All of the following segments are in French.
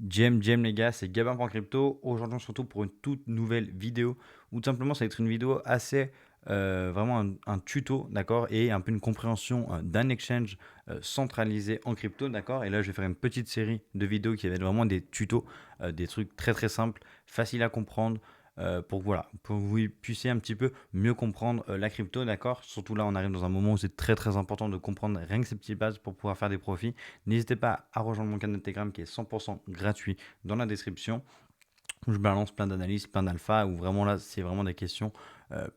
J'aime les gars, c'est Gabin.crypto. Aujourd'hui, on se retrouve pour une toute nouvelle vidéo où tout simplement ça va être une vidéo assez vraiment un tuto, d'accord, et un peu une compréhension d'un exchange centralisé en crypto, d'accord. Et là, je vais faire une petite série de vidéos qui va être vraiment des tutos, des trucs très très simples, faciles à comprendre. Pour voilà, pour que vous puissiez un petit peu mieux comprendre la crypto, d'accord. Surtout là, on arrive dans un moment où c'est très très important de comprendre rien que ces petites bases pour pouvoir faire des profits. N'hésitez pas à rejoindre mon canal Telegram qui est 100% gratuit dans la description, où je balance plein d'analyses, plein d'alpha, où vraiment là, c'est vraiment des questions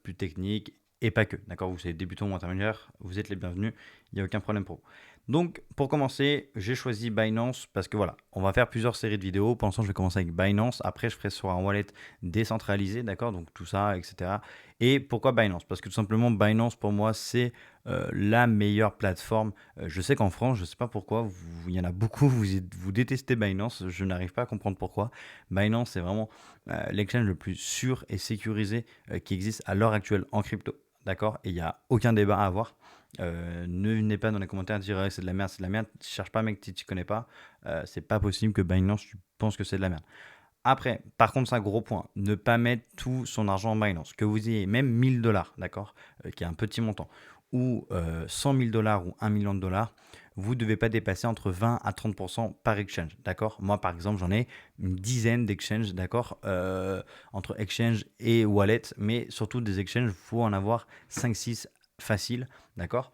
plus techniques et pas que. D'accord, vous êtes débutant ou intermédiaire, vous êtes les bienvenus, il n'y a aucun problème pour vous. Donc, pour commencer, j'ai choisi Binance parce que voilà, on va faire plusieurs séries de vidéos. Pour l'instant, je vais commencer avec Binance. Après, je ferai sur un wallet décentralisé, d'accord, donc tout ça, etc. Et pourquoi Binance? Parce que tout simplement, Binance, pour moi, c'est la meilleure plateforme. Je sais qu'en France, je ne sais pas pourquoi, il y en a beaucoup, vous détestez Binance. Je n'arrive pas à comprendre pourquoi. Binance, c'est vraiment l'exchange le plus sûr et sécurisé qui existe à l'heure actuelle en crypto. D'accord. Et il n'y a aucun débat à avoir. Ne venez pas dans les commentaires à dire c'est de la merde, c'est de la merde. Cherche pas, mec, tu ne connais pas. C'est pas possible que Binance, tu penses que c'est de la merde. Après, par contre, c'est un gros point. Ne pas mettre tout son argent en Binance. Que vous ayez même 1000 dollars, d'accord, qui est un petit montant, ou 100 000 dollars ou 1 million de dollars, vous ne devez pas dépasser entre 20 à 30% par exchange, d'accord. Moi, par exemple, j'en ai une dizaine d'exchanges, d'accord, entre exchange et wallet, mais surtout des exchanges, il faut en avoir 5-6 faciles, d'accord.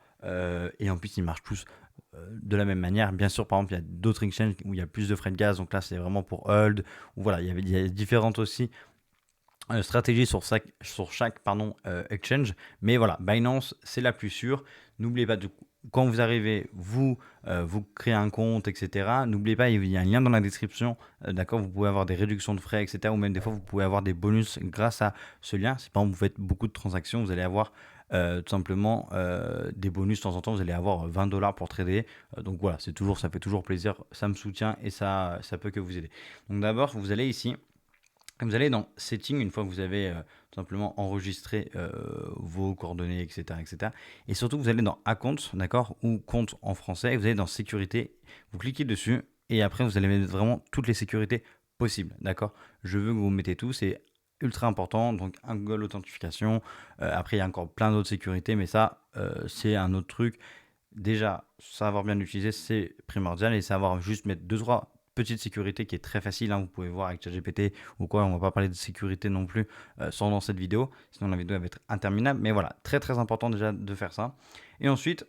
Et en plus, ils marchent tous de la même manière. Bien sûr, par exemple, il y a d'autres exchanges où il y a plus de frais de gaz, donc là, c'est vraiment pour hold. Ou voilà, il y a différentes aussi stratégies sur chaque pardon, exchange. Mais voilà, Binance, c'est la plus sûre. N'oubliez pas, quand vous arrivez, vous créez un compte, etc. N'oubliez pas, il y a un lien dans la description. D'accord, vous pouvez avoir des réductions de frais, etc. Ou même des fois, vous pouvez avoir des bonus grâce à ce lien. Si par exemple, vous faites beaucoup de transactions, vous allez avoir tout simplement des bonus de temps en temps. Vous allez avoir 20 dollars pour trader. Donc voilà, ça fait toujours plaisir. Ça me soutient et ça peut que vous aider. Donc d'abord, vous allez ici. Vous allez dans Settings une fois que vous avez tout simplement enregistré vos coordonnées, etc., etc. Et surtout, vous allez dans Account, d'accord, ou compte en français, et vous allez dans Sécurité, vous cliquez dessus, et après, vous allez mettre vraiment toutes les sécurités possibles, d'accord. Je veux que vous mettez tout, c'est ultra important, donc un Google Authentification. Après, il y a encore plein d'autres sécurités, mais ça, c'est un autre truc. Déjà, savoir bien l'utiliser, c'est primordial, et savoir juste mettre deux, trois petite sécurité qui est très facile, hein, vous pouvez voir avec ChatGPT ou quoi, on va pas parler de sécurité non plus sans dans cette vidéo, sinon la vidéo va être interminable, mais voilà, très très important déjà de faire ça. Et ensuite,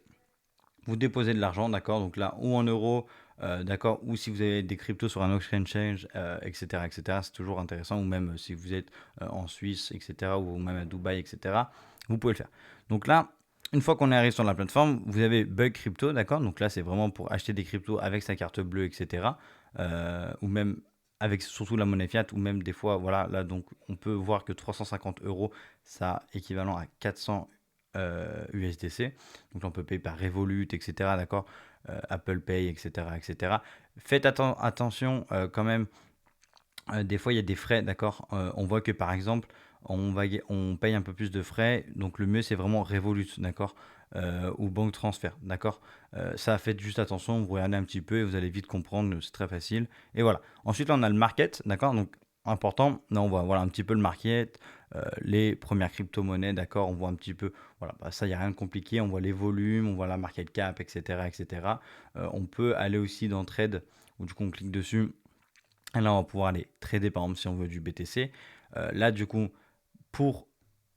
vous déposez de l'argent, d'accord, donc là, ou en euros, d'accord, ou si vous avez des cryptos sur un autre exchange, etc., etc., c'est toujours intéressant, ou même si vous êtes en Suisse, etc., ou même à Dubaï, etc., vous pouvez le faire. Donc là, une fois qu'on est arrivé sur la plateforme, vous avez Bug Crypto, d'accord, donc là, c'est vraiment pour acheter des cryptos avec sa carte bleue, etc., ou même avec surtout la monnaie fiat, ou même des fois, voilà, là, donc on peut voir que 350 euros, ça équivalent à 400 USDC. Donc là, on peut payer par Revolut, etc. D'accord, Apple Pay, etc., etc. Faites attention quand même. Des fois, il y a des frais, d'accord. On voit que par exemple, on paye un peu plus de frais. Donc le mieux, c'est vraiment Revolut, d'accord, ou banque transfert, d'accord. Ça, faites juste attention. Vous regardez un petit peu et vous allez vite comprendre. C'est très facile. Et voilà. Ensuite, là, on a le market, d'accord. Donc important. Là, on voit voilà un petit peu le market, les premières crypto-monnaies, d'accord. On voit un petit peu. Voilà, bah, ça, il n'y a rien de compliqué. On voit les volumes, on voit la market cap, etc., etc. On peut aller aussi dans trade où du coup on clique dessus. Et là, on va pouvoir aller trader, par exemple, si on veut du BTC. Là, du coup, pour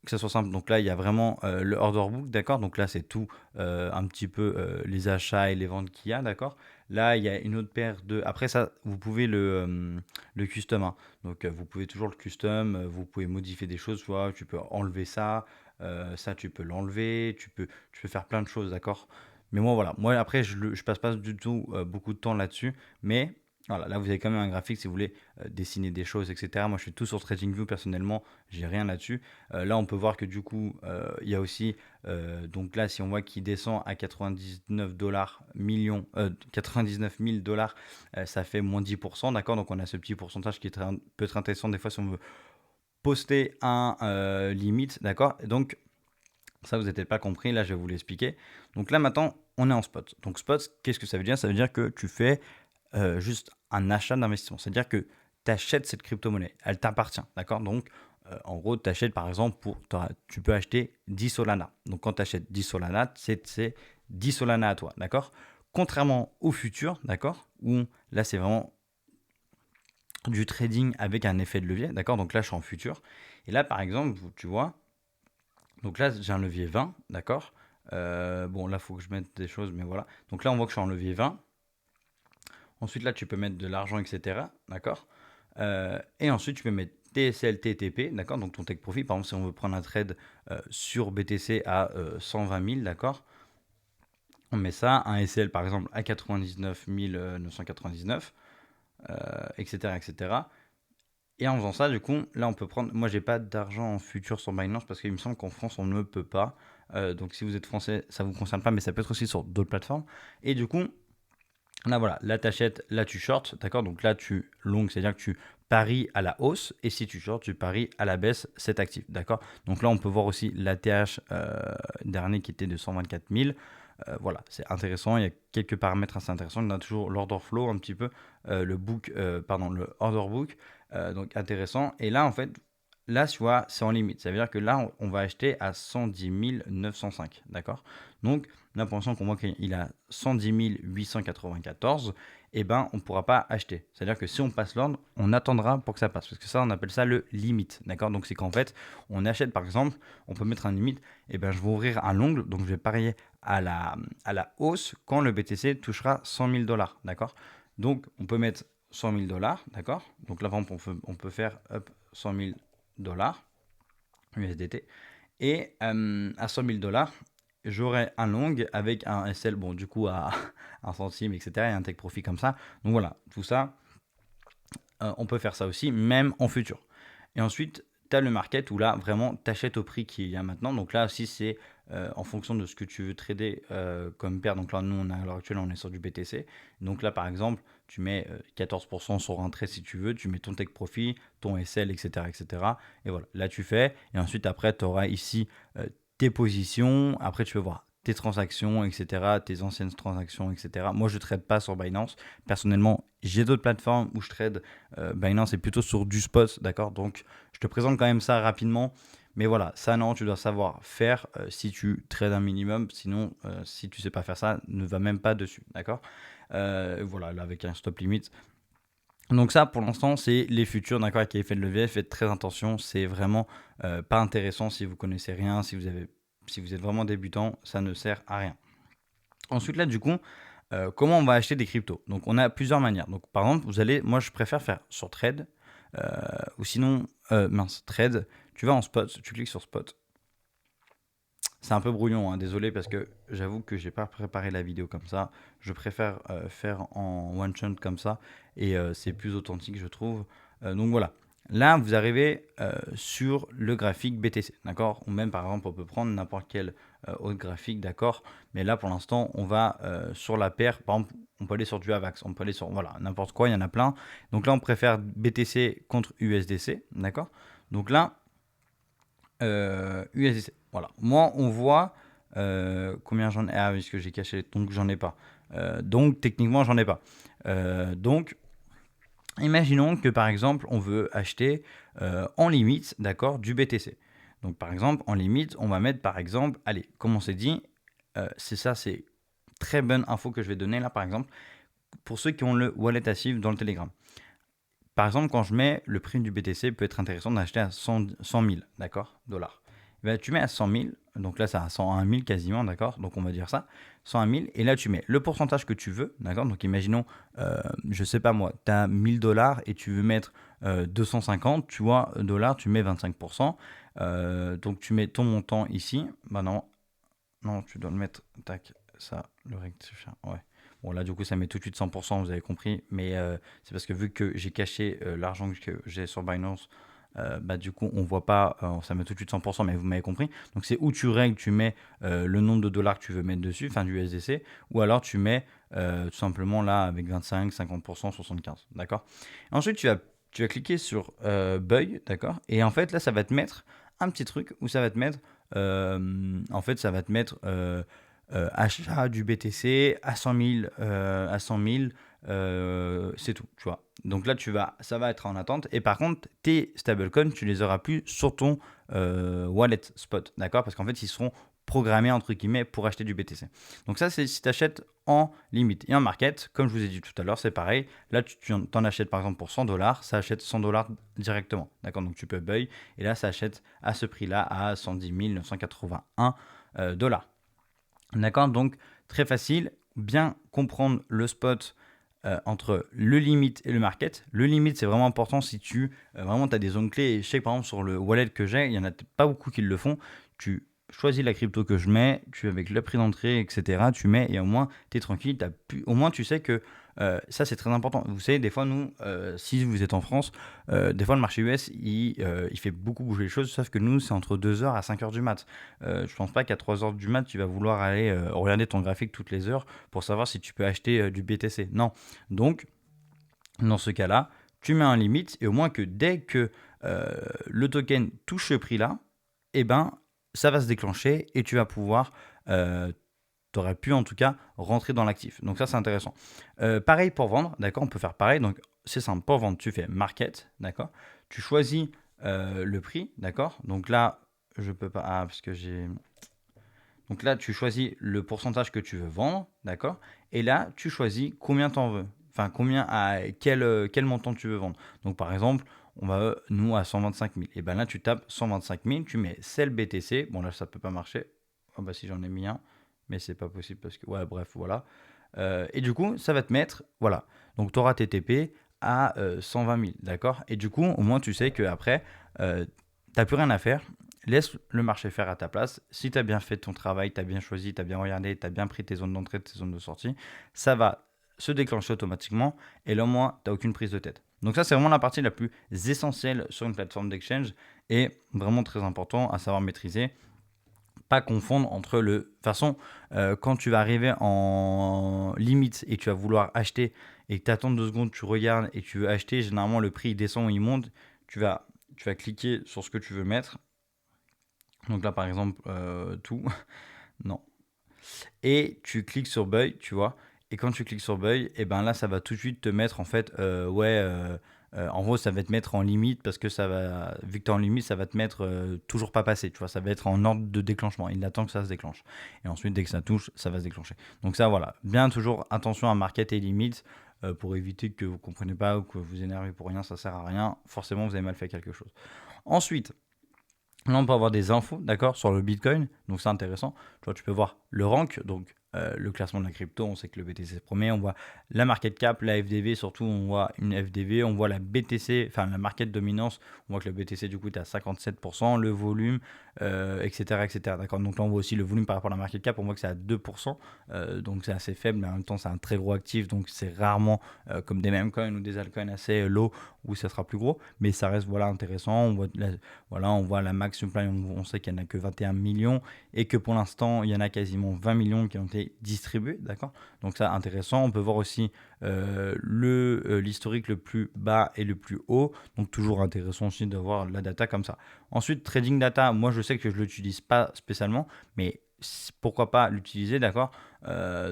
que ça soit simple, donc là, il y a vraiment le order book, d'accord. Donc là, c'est tout un petit peu les achats et les ventes qu'il y a, d'accord. Là, il y a une autre paire de. Après, ça, vous pouvez le custom, hein. Donc, vous pouvez toujours le custom. Vous pouvez modifier des choses. Soit tu peux enlever ça. Ça, tu peux l'enlever. Tu peux faire plein de choses, d'accord. Mais moi, voilà. Moi, après, je passe pas du tout beaucoup de temps là-dessus. Mais voilà, là, vous avez quand même un graphique si vous voulez dessiner des choses, etc. Moi, je fais tout sur TradingView personnellement. J'ai rien là-dessus. Là, on peut voir que du coup, il y a aussi, donc là, si on voit qu'il descend à 99 dollars millions, 99 000 dollars, ça fait moins 10%, d'accord. Donc on a ce petit pourcentage qui peut être intéressant des fois si on veut poster un limite, d'accord. Et donc ça, vous n'avez peut-être pas compris, là, je vais vous l'expliquer. Donc là, maintenant, on est en spot. Donc spot, qu'est-ce que ça veut dire? Ça veut dire que tu fais juste un achat d'investissement. C'est-à-dire que tu achètes cette crypto-monnaie, elle t'appartient, d'accord? Donc, en gros, tu achètes par exemple, tu peux acheter 10 Solana. Donc, quand tu achètes 10 Solana, c'est 10 Solana à toi, d'accord? Contrairement au futur, d'accord? Où là, c'est vraiment du trading avec un effet de levier, d'accord? Donc là, je suis en futur. Et là, par exemple, tu vois, donc là, j'ai un levier 20, d'accord? Bon, là, il faut que je mette des choses, mais voilà. Donc là, on voit que je suis en levier 20. Ensuite, là, tu peux mettre de l'argent, etc. D'accord? Et ensuite, tu peux mettre TSL, TTP, d'accord? Donc ton take profit, par exemple, si on veut prendre un trade sur BTC à 120 000, d'accord? On met ça, un SL par exemple à 99 999, etc., etc. Et en faisant ça, du coup, là, on peut prendre. Moi, j'ai pas d'argent en futur sur Binance parce qu'il me semble qu'en France, on ne peut pas. Donc, si vous êtes français, ça vous concerne pas, mais ça peut être aussi sur d'autres plateformes. Et du coup, là, voilà, là, tu achètes, là, tu short, d'accord? Donc là, tu long, c'est-à-dire que tu paries à la hausse, et si tu short, tu paries à la baisse cet actif, d'accord? Donc là, on peut voir aussi l'ATH dernier qui était de 124 000. Voilà, c'est intéressant. Il y a quelques paramètres assez intéressants. On a toujours l'order flow un petit peu, le order book, donc intéressant. Et là, en fait, là, tu vois, c'est en limite. Ça veut dire que là, on va acheter à 110 905, d'accord? Donc, là, pour l'instant, qu'on voit qu'il a 110 894, eh ben, on ne pourra pas acheter. C'est-à-dire que si on passe l'ordre, on attendra pour que ça passe. Parce que ça, on appelle ça le limite, d'accord? Donc, c'est qu'en fait, on achète, par exemple, on peut mettre un limite, eh ben, je vais ouvrir un long, donc je vais parier à la hausse quand le BTC touchera 100 000 $, d'accord? Donc, on peut mettre 100 000 $, d'accord? Donc là, par exemple, on peut faire 100 000 $ USDT. Et à 100 000 $, j'aurai un long avec un SL, bon, du coup, à 1 centime, etc. Et un take profit comme ça. Donc voilà, tout ça, on peut faire ça aussi, même en futur. Et ensuite, tu as le market où là, vraiment, tu achètes au prix qu'il y a maintenant. Donc là aussi, c'est en fonction de ce que tu veux trader comme paire. Donc là, nous, à l'heure actuelle, on est sur du BTC. Donc là, par exemple, tu mets 14% sur un trade si tu veux. Tu mets ton take profit, ton SL, etc. etc. Et voilà, là, tu fais. Et ensuite, après, tu auras ici tes positions. Après, tu peux voir tes transactions, etc., tes anciennes transactions, etc. Moi, je ne trade pas sur Binance. Personnellement, j'ai d'autres plateformes où je trade. Binance est plutôt sur du spot, d'accord? Donc, je te présente quand même ça rapidement. Mais voilà, ça, non, tu dois savoir faire si tu trades un minimum. Sinon, si tu sais pas faire ça, ne va même pas dessus, d'accord? Voilà, là, avec un stop limit. Donc ça, pour l'instant, c'est les futurs, d'accord, avec effet de levier. Faites très attention, c'est vraiment pas intéressant si vous connaissez rien, si vous êtes vraiment débutant, ça ne sert à rien. Ensuite, là, du coup, comment on va acheter des cryptos? Donc, on a plusieurs manières. Donc, par exemple, moi, je préfère faire sur Trade, ou sinon, Trade. Tu vas en spot, tu cliques sur spot. C'est un peu brouillon, hein, désolé, parce que j'avoue que j'ai pas préparé la vidéo comme ça. Je préfère faire en one shot comme ça, et c'est plus authentique, je trouve. Donc voilà. Là, vous arrivez sur le graphique BTC, d'accord? Ou même, par exemple, on peut prendre n'importe quel autre graphique, d'accord? Mais là, pour l'instant, on va sur la paire. Par exemple, on peut aller sur du AVAX, on peut aller sur, voilà, n'importe quoi, il y en a plein. Donc là, on préfère BTC contre USDC, d'accord? Donc là, USDC. Voilà. Moi, on voit combien j'en ai. Ah oui, parce que j'ai caché, donc j'en ai pas. Donc techniquement, j'en ai pas. Donc, imaginons que par exemple, on veut acheter en limite, d'accord, du BTC. Donc par exemple, en limite, on va mettre par exemple, allez, comme on s'est dit, c'est très bonne info que je vais donner là par exemple, pour ceux qui ont le wallet actif dans le Telegram. Par exemple, quand je mets le prix du BTC, peut être intéressant d'acheter à 100 000, d'accord, dollars. Ben, tu mets à 100 000, donc là, c'est à 101 000 quasiment, d'accord, donc on va dire ça, 101 000, et là, tu mets le pourcentage que tu veux, d'accord, donc imaginons, je sais pas moi, tu as 1000 dollars et tu veux mettre 250, tu vois, dollars, tu mets 25%, donc tu mets ton montant ici, bah non, tu dois le mettre, tac, ça, le rectifier, ouais. Bon, là, du coup, ça met tout de suite 100%, vous avez compris. Mais c'est parce que vu que j'ai caché l'argent que j'ai sur Binance, bah, du coup, on voit pas, ça met tout de suite 100%, mais vous m'avez compris. Donc, c'est où tu règles, tu mets le nombre de dollars que tu veux mettre dessus, enfin du USDC, ou alors tu mets tout simplement là avec 25, 50%, 75%. D'accord? Ensuite, tu vas cliquer sur Buy, d'accord? Et en fait, là, ça va te mettre un petit truc où ça va te mettre, en fait, ça va te mettre achat du BTC à 100 000, c'est tout, tu vois. Donc là, ça va être en attente. Et par contre, tes stablecoins, tu les auras plus sur ton wallet spot, d'accord? Parce qu'en fait, ils seront programmés, entre guillemets, pour acheter du BTC. Donc ça, c'est si tu achètes en limite. Et en market, comme je vous ai dit tout à l'heure, c'est pareil. Là, tu en achètes par exemple pour 100 dollars, ça achète 100 dollars directement, d'accord? Donc tu peux buy, et là, ça achète à ce prix-là à 110 981 dollars. D'accord? Donc, très facile, bien comprendre le spot entre le limit et le market. Le limit, c'est vraiment important si tu vraiment as des zones clés. Et je sais que par exemple, sur le wallet que j'ai, il n'y en a pas beaucoup qui le font. Tu choisis la crypto que je mets, tu avec le prix d'entrée, etc. Tu mets et au moins, tu es tranquille. Au moins, tu sais que ça, c'est très important. Vous savez, des fois, nous, si vous êtes en France, des fois, le marché US, il fait beaucoup bouger les choses, sauf que nous, c'est entre 2h à 5h du mat. Je pense pas qu'à 3h du mat, tu vas vouloir aller regarder ton graphique toutes les heures pour savoir si tu peux acheter du BTC. Non. Donc, dans ce cas-là, tu mets un limite et au moins que dès que le token touche ce prix-là, eh ben, ça va se déclencher et tu vas pouvoir, tu aurais pu en tout cas rentrer dans l'actif. Donc ça, c'est intéressant. Pareil pour vendre, d'accord? On peut faire pareil. Donc c'est simple, pour vendre, tu fais market, d'accord? Tu choisis le prix, d'accord? Donc là, je peux pas, parce que j'ai... Donc là, tu choisis le pourcentage que tu veux vendre, d'accord? Et là, tu choisis combien tu en veux. Enfin, quel montant tu veux vendre. Donc par exemple, on va, nous, à 125 000. Et bien là, tu tapes 125 000, tu mets sell BTC. Bon, là, ça peut pas marcher. Oh, bah si j'en ai mis un, mais c'est pas possible parce que, ouais, bref, voilà. Et du coup, ça va te mettre, voilà. Donc tu auras TTP à 120 000, d'accord? Et du coup, au moins, tu sais qu'après, tu n'as plus rien à faire. Laisse le marché faire à ta place. Si tu as bien fait ton travail, tu as bien choisi, tu as bien regardé, tu as bien pris tes zones d'entrée, tes zones de sortie, ça va se déclencher automatiquement et là au moins, tu n'as aucune prise de tête. Donc ça, c'est vraiment la partie la plus essentielle sur une plateforme d'exchange et vraiment très important à savoir maîtriser. Pas confondre entre le... De toute façon, quand tu vas arriver en limite et que tu vas vouloir acheter et que tu attends 2 secondes, tu regardes et tu veux acheter, généralement le prix il descend ou il monte, tu vas cliquer sur ce que tu veux mettre. Donc là, par exemple, tout. Non. Et tu cliques sur Buy, tu vois. Et quand tu cliques sur Buy, et ben là, ça va tout de suite te mettre en fait, en gros, ça va te mettre en limite parce que ça va, vu que tu es en limite, ça va te mettre toujours pas passé, tu vois. Ça va être en ordre de déclenchement. Il attend que ça se déclenche. Et ensuite, dès que ça touche, ça va se déclencher. Donc ça, voilà. Bien toujours attention à market et limites pour éviter que vous ne compreniez pas ou que vous énervez pour rien, ça sert à rien. Forcément, vous avez mal fait quelque chose. Ensuite, là, on peut avoir des infos, d'accord, sur le Bitcoin. Donc, c'est intéressant. Tu vois, tu peux voir le rank, donc le classement de la crypto. On sait que le BTC est premier. On voit la market cap, la FDV, surtout, on voit une FDV. On voit la BTC, enfin, la market dominance. On voit que le BTC, du coup, est à 57%. Le volume, etc., etc. D'accord. Donc, là, on voit aussi le volume par rapport à la market cap. On voit que c'est à 2%. Donc, c'est assez faible, mais en même temps, c'est un très gros actif. Donc, c'est rarement comme des meme coins ou des altcoins assez low où ça sera plus gros. Mais ça reste, voilà, intéressant. On voit la max supply, on sait qu'il n'y en a que 21 millions et que pour l'instant, il y en a quasiment 20 millions qui ont été distribués, d'accord? Donc ça, intéressant. On peut voir aussi l'historique le plus bas et le plus haut, donc toujours intéressant aussi d'avoir la data comme ça. Ensuite, trading data, moi je sais que je ne l'utilise pas spécialement, mais pourquoi pas l'utiliser, d'accord?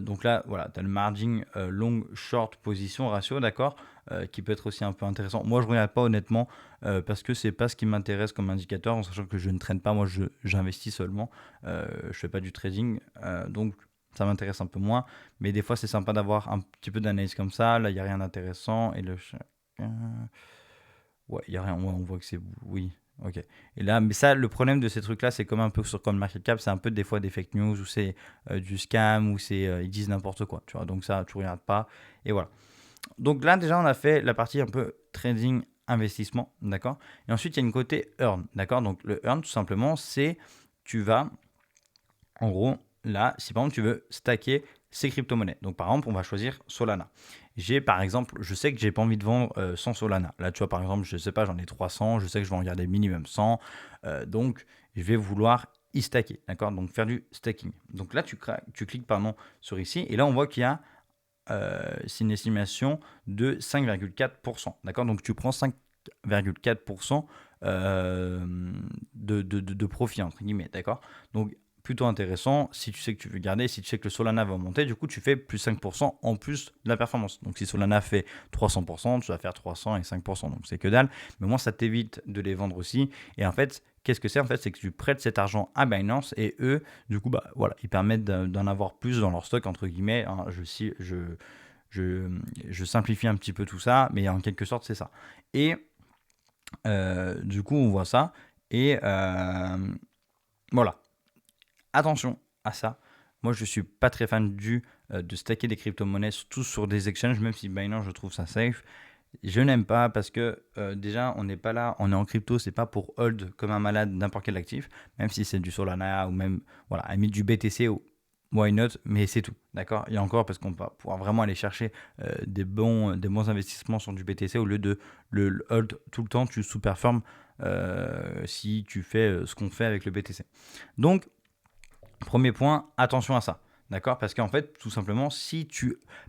Donc là, voilà, tu as le margin long, short, position, ratio, d'accord? Qui peut être aussi un peu intéressant. Moi, je ne regarde pas honnêtement parce que c'est pas ce qui m'intéresse comme indicateur, en sachant que je ne traîne pas, moi j'investis seulement, je fais pas du trading, donc ça m'intéresse un peu moins, mais des fois c'est sympa d'avoir un petit peu d'analyse comme ça. Là il n'y a rien d'intéressant et ouais, il n'y a rien, ouais, on voit que c'est... Oui, ok. Et là, mais ça, le problème de ces trucs-là, c'est comme un peu sur CoinMarketCap, c'est un peu des fois des fake news, ou c'est du scam, ou ils disent n'importe quoi, tu vois, donc ça, tu regardes pas, et voilà. Donc là, déjà, on a fait la partie un peu trading, investissement, d'accord? Et ensuite, il y a une côté earn, d'accord? Donc le earn, tout simplement, c'est tu vas, en gros, là, si par exemple tu veux stacker ces crypto-monnaies. Donc par exemple, on va choisir Solana. Par exemple, je sais que j'ai pas envie de vendre 100 Solana. Là, tu vois, par exemple, je sais pas, j'en ai 300, je sais que je vais en garder minimum 100. Donc, je vais vouloir y stacker, d'accord? Donc faire du staking. Donc là, tu cliques pardon, sur ici, et là, on voit qu'il y a c'est une estimation de 5,4%. D'accord? Donc tu prends 5,4% de profit, entre guillemets. D'accord? Donc plutôt intéressant si tu sais que tu veux garder, si tu sais que le Solana va monter, du coup tu fais plus 5% en plus de la performance. Donc si Solana fait 300%, tu vas faire 300 et 5%, donc c'est que dalle, mais moi ça t'évite de les vendre aussi. Et en fait, qu'est-ce que c'est? En fait, c'est que tu prêtes cet argent à Binance et eux, du coup, bah voilà, ils permettent d'en avoir plus dans leur stock, entre guillemets, hein. Je simplifie un petit peu tout ça, mais en quelque sorte c'est ça. Et du coup on voit ça, et voilà. Attention à ça. Moi, je suis pas très fan de stacker des crypto-monnaies, surtout sur des exchanges, même si Binance, je trouve ça safe. Je n'aime pas parce que déjà, on n'est pas là, on est en crypto, c'est pas pour hold comme un malade n'importe quel actif, même si c'est du Solana ou même, voilà, à du BTC ou why not, mais c'est tout, d'accord. Et encore, parce qu'on va pouvoir vraiment aller chercher des bons investissements sur du BTC au lieu de le hold tout le temps, tu sous-performes si tu fais ce qu'on fait avec le BTC. Donc, premier point, attention à ça, d'accord? Parce qu'en fait, tout simplement, si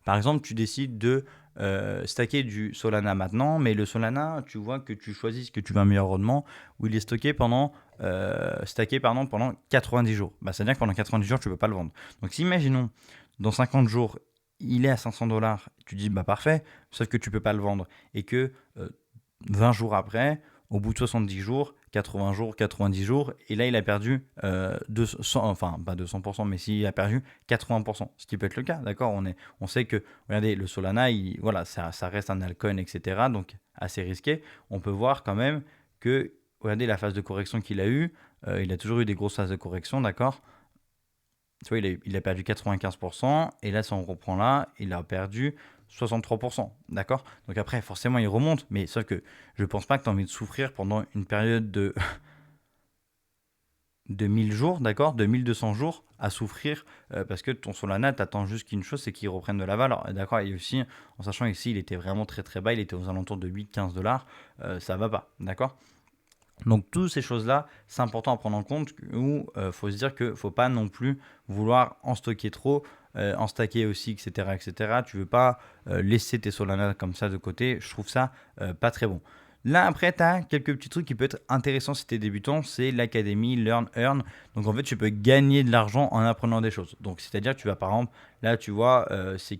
par exemple, tu décides de stacker du Solana maintenant, mais le Solana, tu vois que tu choisis que tu veux un meilleur rendement, où il est stacké pendant 90 jours. Bah, c'est-à-dire que pendant 90 jours, tu ne peux pas le vendre. Donc, si imaginons, dans 50 jours, il est à 500 $, tu dis, bah parfait, sauf que tu ne peux pas le vendre. Et que 20 jours après, au bout de 70 jours, 80 jours, 90 jours, et là il a perdu 200, enfin pas 200%, mais s'il a perdu 80%, ce qui peut être le cas, d'accord. On sait que, regardez, le Solana, voilà, ça reste un altcoin, etc., donc assez risqué. On peut voir quand même que, regardez la phase de correction qu'il a eu, il a toujours eu des grosses phases de correction, d'accord. Tu vois, il a perdu 95%, et là, si on reprend là, il a perdu 63%, d'accord. Donc après, forcément, il remonte, mais sauf que je pense pas que tu as envie de souffrir pendant une période de 1000 jours, d'accord, de 1200 jours à souffrir parce que ton Solana, t'attends juste qu'une chose, c'est qu'il reprenne de la valeur, d'accord. Et aussi, en sachant ici, il était vraiment très très bas, il était aux alentours de 8-15 $, ça va pas, d'accord. Donc toutes ces choses-là, c'est important à prendre en compte, où faut se dire que faut pas non plus vouloir en stocker trop, en stacker aussi, etc., etc. Tu veux pas laisser tes Solana comme ça de côté. Je trouve ça pas très bon. Là, après, tu as quelques petits trucs qui peuvent être intéressants si tu es débutant, c'est l'académie Learn Earn. Donc en fait, tu peux gagner de l'argent en apprenant des choses. Donc c'est-à-dire que tu vas, par exemple, là tu vois,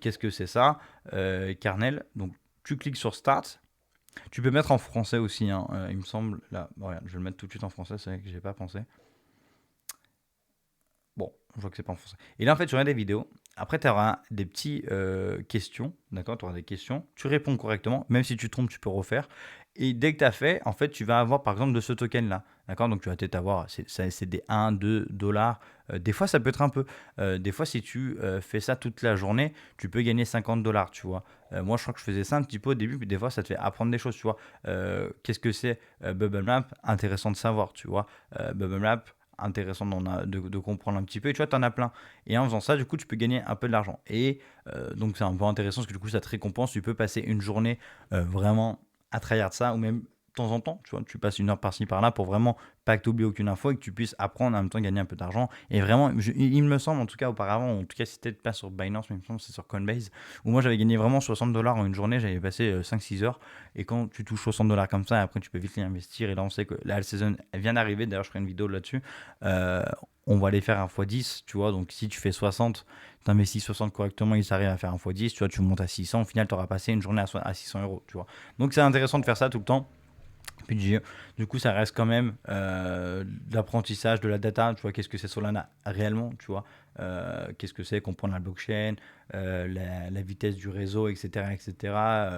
qu'est-ce que c'est ça, Kernel. Donc tu cliques sur Start. Tu peux mettre en français aussi, hein, il me semble. Là, bon, regarde, je vais le mettre tout de suite en français, c'est vrai que j'ai pas pensé. Bon, je vois que c'est pas en français. Et là, en fait, tu regardes des vidéos. Après, tu auras des petits questions, d'accord. Tu auras des questions. Tu réponds correctement. Même si tu te trompes, tu peux refaire. Et dès que tu as fait, en fait, tu vas avoir, par exemple, de ce token-là. D'accord. Donc, tu vas peut-être avoir, c'est des 1, 2 dollars. Des fois, ça peut être un peu. Des fois, si tu fais ça toute la journée, tu peux gagner 50 $, tu vois. Moi, je crois que je faisais ça un petit peu au début. Puis des fois, ça te fait apprendre des choses, tu vois. Qu'est-ce que c'est Bubble Map? Intéressant de savoir, tu vois. Bubble Map, intéressant de comprendre un petit peu. Et tu vois, tu en as plein. Et en faisant ça, du coup, tu peux gagner un peu de l'argent. Et donc, c'est un peu intéressant parce que du coup, ça te récompense. Tu peux passer une journée vraiment à tryhard ça, ou même de temps en temps, tu vois, tu passes une heure par-ci par-là pour vraiment pas que tu oublies aucune info et que tu puisses apprendre en même temps gagner un peu d'argent. Et vraiment, il me semble, en tout cas auparavant, en tout cas c'était pas sur Binance, mais il me semble que c'est sur Coinbase, où moi j'avais gagné vraiment 60 $, en une journée, j'avais passé 5-6 heures. Et quand tu touches 60 $ comme ça, après tu peux vite les investir. Et là, on sait que la saison elle vient d'arriver, d'ailleurs, je ferai une vidéo là-dessus. Euh, on va aller faire un x10, tu vois. Donc si tu fais 60, tu investis 60 correctement, il s'arrive à faire un x10, tu vois, tu montes à 600. Au final, tu auras passé une journée à 600 €, tu vois. Donc c'est intéressant de faire ça tout le temps. Puis du coup, ça reste quand même de l'apprentissage de la data. Tu vois, qu'est-ce que c'est Solana réellement, tu vois. Qu'est-ce que c'est comprendre la blockchain, la vitesse du réseau, etc., etc.,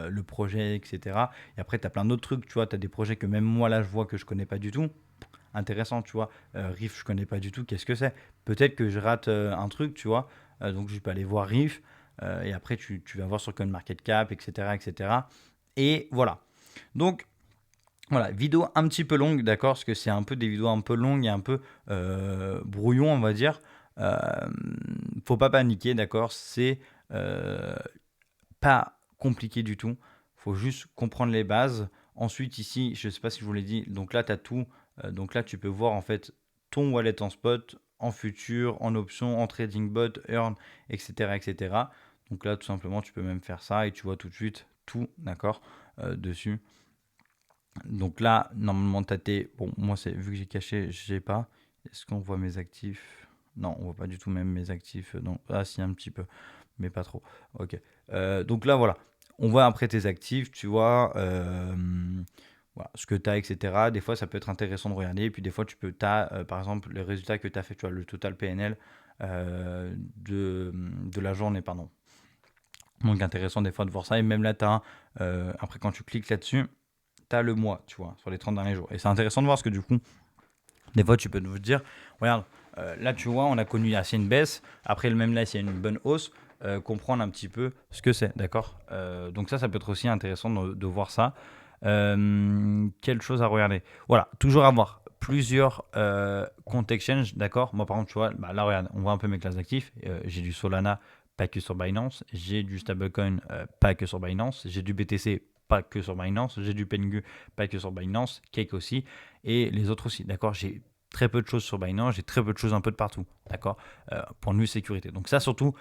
le projet, etc. Et après, tu as plein d'autres trucs, tu vois. Tu as des projets que même moi, là, je vois que je connais pas du tout. Intéressant, tu vois. Riff, je connais pas du tout. Qu'est-ce que c'est? Peut-être que je rate un truc, tu vois. Donc, je peux aller voir Riff. Et après, tu vas voir sur CoinMarketCap, etc., etc. Et voilà. Donc, voilà, vidéo un petit peu longue, d'accord, parce que c'est un peu des vidéos un peu longues et un peu brouillon, on va dire. Euh, Faut pas paniquer, d'accord, c'est pas compliqué du tout. Faut juste comprendre les bases. Ensuite, ici, je sais pas si je vous l'ai dit, donc là, tu as tout. Donc là, tu peux voir en fait ton wallet en spot, en futur, en option, en trading bot, earn, etc., etc. Donc là, tout simplement, tu peux même faire ça et tu vois tout de suite tout, d'accord, dessus. Donc là, normalement, t'as tes... Bon, moi, vu que j'ai caché, j'ai pas. Est-ce qu'on voit mes actifs? Non, on voit pas du tout même mes actifs. Non. Ah si, un petit peu, mais pas trop. Ok. Donc là, voilà. On voit après tes actifs, tu vois, voilà, ce que tu as, etc. Des fois, ça peut être intéressant de regarder. Et puis des fois, tu as, par exemple, les résultats que tu as fait, tu vois, le total PNL de la journée, pardon. Donc intéressant des fois de voir ça. Et même là, après quand tu cliques là-dessus, tu as le mois, tu vois, sur les 30 derniers jours. Et c'est intéressant de voir parce que du coup, des fois, tu peux te dire, regarde, là, tu vois, on a connu assez une baisse. Après, le même là, s'il y a une bonne hausse, comprendre un petit peu ce que c'est, d'accord. Donc ça peut être aussi intéressant de voir ça. Quelle chose à regarder. Voilà, toujours avoir plusieurs comptes exchange, d'accord. Moi, par exemple, tu vois, bah, là, regarde, on voit un peu mes classes d'actifs. J'ai du Solana, pas que sur Binance. J'ai du Stablecoin, pas que sur Binance. J'ai du BTC, pas que sur Binance. J'ai du Pengu, pas que sur Binance. Cake aussi. Et les autres aussi, d'accord. J'ai très peu de choses sur Binance. J'ai très peu de choses un peu de partout, d'accord. Point de vue sécurité. Donc ça, surtout,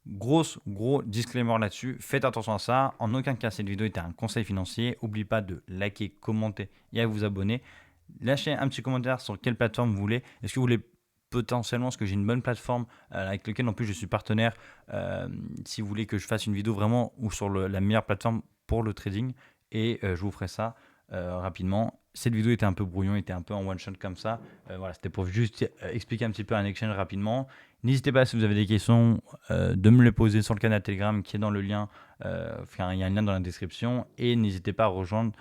gros disclaimer là-dessus. Faites attention à ça. En aucun cas, cette vidéo était un conseil financier. N'oubliez pas de liker, commenter et à vous abonner. Lâchez un petit commentaire sur quelle plateforme vous voulez. Est-ce que vous voulez potentiellement, parce que j'ai une bonne plateforme avec laquelle en plus je suis partenaire, si vous voulez que je fasse une vidéo vraiment ou sur la meilleure plateforme pour le trading, et je vous ferai ça rapidement. Cette vidéo était un peu brouillon, était un peu en one shot comme ça. Voilà, c'était pour juste expliquer un petit peu un exchange rapidement. N'hésitez pas si vous avez des questions de me les poser sur le canal Telegram qui est dans le lien. Il y a un lien dans la description et n'hésitez pas à rejoindre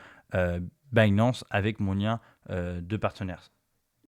Binance avec mon lien de partenaire.